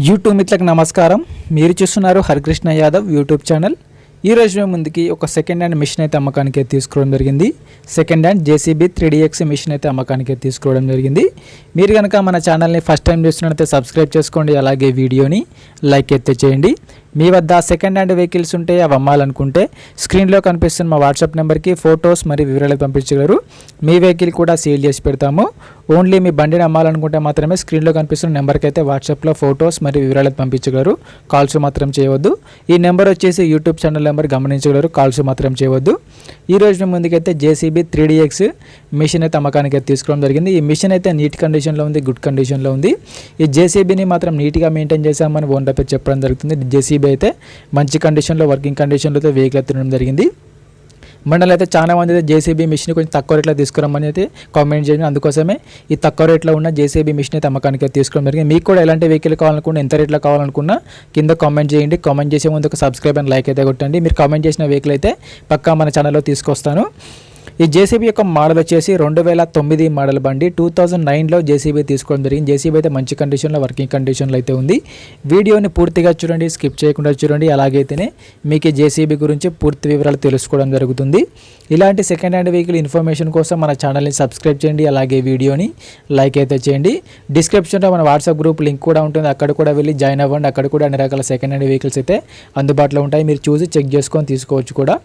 YouTube మిత్రులకు నమస్కారం. మీరు చూస్తున్నారు హరికృష్ణ యాదవ్ యూట్యూబ్ ఛానల్. ఈ రోజు మేము ముందుకి ఒక సెకండ్ హ్యాండ్ మిషన్ అయితే అమ్మకానికి తీసుకోవడం జరిగింది. Second hand JCB 3DX machine అయితే అమ్మకానికి తీసుకోవడం జరిగింది. మీరు కనుక మన ఛానల్ని ఫస్ట్ టైం చూస్తున్నట్లయితే సబ్స్క్రైబ్ చేసుకోండి, అలాగే వీడియోని లైక్ అయితే చేయండి. మీ వద్ద సెకండ్ హ్యాండ్ వెహికల్స్ ఉంటే అవి అమ్మాలనుకుంటే స్క్రీన్లో కనిపిస్తున్న మా వాట్సాప్ నెంబర్కి ఫొటోస్ మరియు వివరాలు పంపించగలరు. మీ వెహికల్ కూడా సేల్ చేసి పెడతాము. ఓన్లీ మీ బండిని అమ్మాలనుకుంటే మాత్రమే స్క్రీన్లో కనిపిస్తున్న నెంబర్కి అయితే వాట్సాప్లో ఫొటోస్ మరియు వివరాలు పంపించగలరు. కాల్స్ మాత్రం చేయవద్దు. ఈ నెంబర్ వచ్చేసి యూట్యూబ్ ఛానల్ నెంబర్ గమనించగలరు. కాల్స్ మాత్రం చేయవద్దు. ఈ రోజు ముందుకైతే జేసీబీ 3DX మిషన్ అయితే అమ్మకానికి తీసుకోవడం జరిగింది. ఈ మిషన్ అయితే నీట్ కండిషన్లో ఉంది, గుడ్ కండిషన్లో ఉంది. ఈ జేసీబీని మాత్రం నీట్గా మెయింటైన్ చేసామని ఓనర్ అయితే చెప్పడం జరుగుతుంది. జేసీబీ అయితే మంచి కండిషన్లో, వర్కింగ్ కండిషన్లో అయితే వెహికల్ అయితే తినడం జరిగింది. మండలి అయితే చాలా మంది అయితే జేసీబీ మిషన్ కొంచెం తక్కువ రేట్లో తీసుకురమ్మని అయితే కామెంట్ చేయండి. అందుకోసమే ఈ తక్కువ రేట్లో ఉన్న జేసీబీ మిషన్ అయితే అమ్మకానికి తీసుకోవడం జరిగింది. మీకు కూడా ఎలాంటి వెహికల్ కావాలనుకున్నా, ఎంత రేట్లో కావాలనుకున్నా కింద కామెంట్ చేయండి. కామెంట్ చేసే ముందు ఒక సబ్స్క్రైబ్ అండ్ లైక్ అయితే కొట్టండి. మీరు కామెంట్ చేసిన వెహికల్ అయితే పక్కా మన ఛానల్లో తీసుకొస్తాను. ఈ జేసీబీ యొక్క మోడల్ వచ్చేసి 2009 మోడల్ బండి. 2009లో జేసీబీ తీసుకోవడం జరిగింది. జేసీబీ అయితే మంచి కండిషన్లో, వర్కింగ్ కండిషన్లో అయితే ఉంది. వీడియోని పూర్తిగా చూడండి, స్కిప్ చేయకుండా చూడండి. అలాగైతేనే మీకు ఈ జేసీబీ గురించి పూర్తి వివరాలు తెలుసుకోవడం జరుగుతుంది. ఇలాంటి సెకండ్ హ్యాండ్ వెహికల్ ఇన్ఫర్మేషన్ కోసం మన ఛానల్ని సబ్స్క్రైబ్ చేయండి, అలాగే వీడియోని లైక్ అయితే చేయండి. డిస్క్రిప్షన్లో మన వాట్సాప్ గ్రూప్ లింక్ కూడా ఉంటుంది, అక్కడ కూడా వెళ్ళి జాయిన్ అవ్వండి. అక్కడ కూడా అన్ని రకాల సెకండ్ హ్యాండ్ వెహికల్స్ అయితే అందుబాటులో ఉంటాయి. మీరు చూసి చెక్ చేసుకొని తీసుకోవచ్చు కూడా.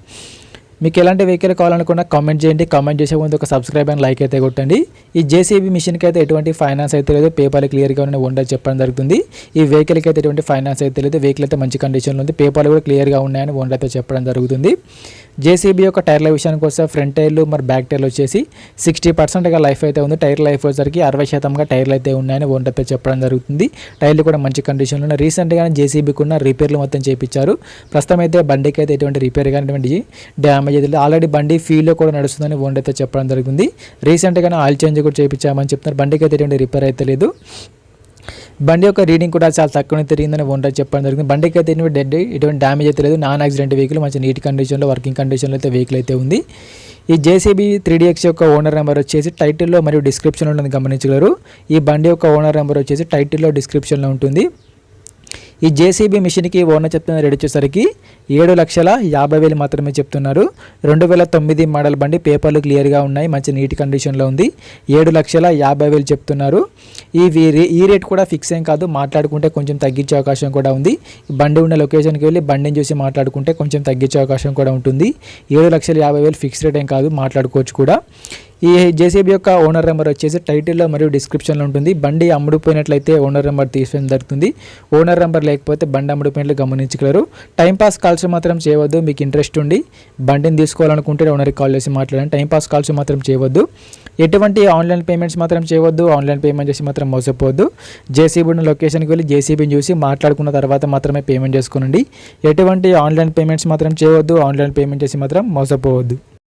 మీకు ఎలాంటి వెహికల్ కావాలనుకున్నా కామెంట్ చేయండి. కామెంట్ చేసే ముందు ఒక సబ్స్క్రైబ్ అండ్ లైక్ అయితే కొట్టండి. ఈ జేసీబీ మిషన్కి అయితే ఎటువంటి ఫైనాన్స్ అయితే లేదు, పేపర్లు క్లియర్గా ఉన్న ఓనర్ చెప్పడం జరుగుతుంది. ఈ వెహికల్కి అయితే ఎటువంటి ఫైనాన్స్ అయితే లేదు, వెహికల్ అయితే మంచి కండిషన్లో ఉంది, పేపర్లు కూడా క్లియర్గా ఉన్నాయని ఓనర్ అయితే చెప్పడం జరుగుతుంది. జేసీబీ యొక్క టైర్ల విషయానికి వస్తే ఫ్రంట్ టైర్లు మరి బ్యాక్ టైర్లు వచ్చేసి 60%గా లైఫ్ అయితే ఉంది. టైర్ లైఫ్ వచ్చేసరికి 60%గా టైర్లు అయితే ఉన్నాయని ఓనర్ అయితే చెప్పడం జరుగుతుంది. టైర్లు కూడా మంచి కండిషన్లో ఉన్నాయి. రీసెంట్గానే జేసీబీకి ఉన్న రిపేర్లు మొత్తం చేయించారు. ప్రస్తుతం అయితే బండికి అయితే ఎటువంటి రిపేర్ కానీ ఎటువంటి డ్యామేజ్ అయితే ఆల్రెడీ బండి ఫీల్డ్లో కూడా నడుస్తుందని ఓనర్ అయితే చెప్పడం జరుగుతుంది. రీసెంట్గానే ఆయిల్ చేంజ్ కూడా చేయించామని చెప్తున్నారు. బండికి అయితే ఎటువంటి రిపేర్ అయితే లేదు. బండి యొక్క రీడింగ్ కూడా చాలా తక్కువనే తిరిగిందని ఓనర్ చెప్పడం జరిగింది. బండికి అయితే ఎటువంటి డ్యామేజ్ అయితే లేదు. నాన్ యాక్సిడెంట్ వెహికల్, మంచి నీట్ కండిషన్లో, వర్కింగ్ కండిషన్లో అయితే వెహికల్ అయితే ఉంది. ఈ జేసీబీ 3DX యొక్క ఓనర్ నెంబర్ వచ్చేసి టైటిల్లో మరియు డిస్క్రిప్షన్లో ఉంటుంది, గమనించగలరు. ఈ బండి యొక్క ఓనర్ నెంబర్ వచ్చేసి టైటిల్లో, డిస్క్రిప్షన్లో ఉంటుంది. ఈ జేసీబీ మిషన్కి ఓనర్ చెప్తున్న రేట్ వచ్చేసరికి 7,50,000 మాత్రమే చెప్తున్నారు. 2009 మోడల్ బండి, పేపర్లు క్లియర్గా ఉన్నాయి, మంచి నీట్ కండిషన్లో ఉంది. 7,50,000 చెప్తున్నారు. ఈ రేట్ కూడా ఫిక్స్ ఏం కాదు, మాట్లాడుకుంటే కొంచెం తగ్గించే అవకాశం కూడా ఉంది. బండి ఉన్న లొకేషన్కి వెళ్ళి బండిని చూసి మాట్లాడుకుంటే కొంచెం తగ్గించే అవకాశం కూడా ఉంటుంది. 7,50,000 ఫిక్స్ రేట్ ఏం కాదు, మాట్లాడుకోవచ్చు కూడా. ఈ జేసీబీ యొక్క ఓనర్ నెంబర్ వచ్చేసి టైటిల్లో మరియు డిస్క్రిప్షన్లో ఉంటుంది. బండి అమ్ముడుపోయినట్లయితే ఓనర్ నెంబర్ తీసుకోవడం జరుగుతుంది. ఓనర్ నెంబర్ లేకపోతే బండి అమ్ముడుపోయినట్లు గమనించగలరు. టైంపాస్ కాల్స్ మాత్రం చేయవద్దు. మీకు ఇంట్రెస్ట్ ఉండి బండిని తీసుకోవాలనుకుంటే ఓనర్కి కాల్ చేసి మాట్లాడండి. టైంపాస్ కాల్స్ మాత్రం చేయవద్దు. ఎటువంటి ఆన్లైన్ పేమెంట్స్ మాత్రం చేయవద్దు. ఆన్లైన్ పేమెంట్ చేసి మాత్రం మోసపోవద్దు. జేసీబీ ఉన్న లొకేషన్కి వెళ్ళి జేసీబీని చూసి మాట్లాడుకున్న తర్వాత మాత్రమే పేమెంట్ చేసుకోనండి. ఎటువంటి ఆన్లైన్ పేమెంట్స్ మాత్రం చేయవద్దు. ఆన్లైన్ పేమెంట్ చేసి మాత్రం మోసపోవద్దు.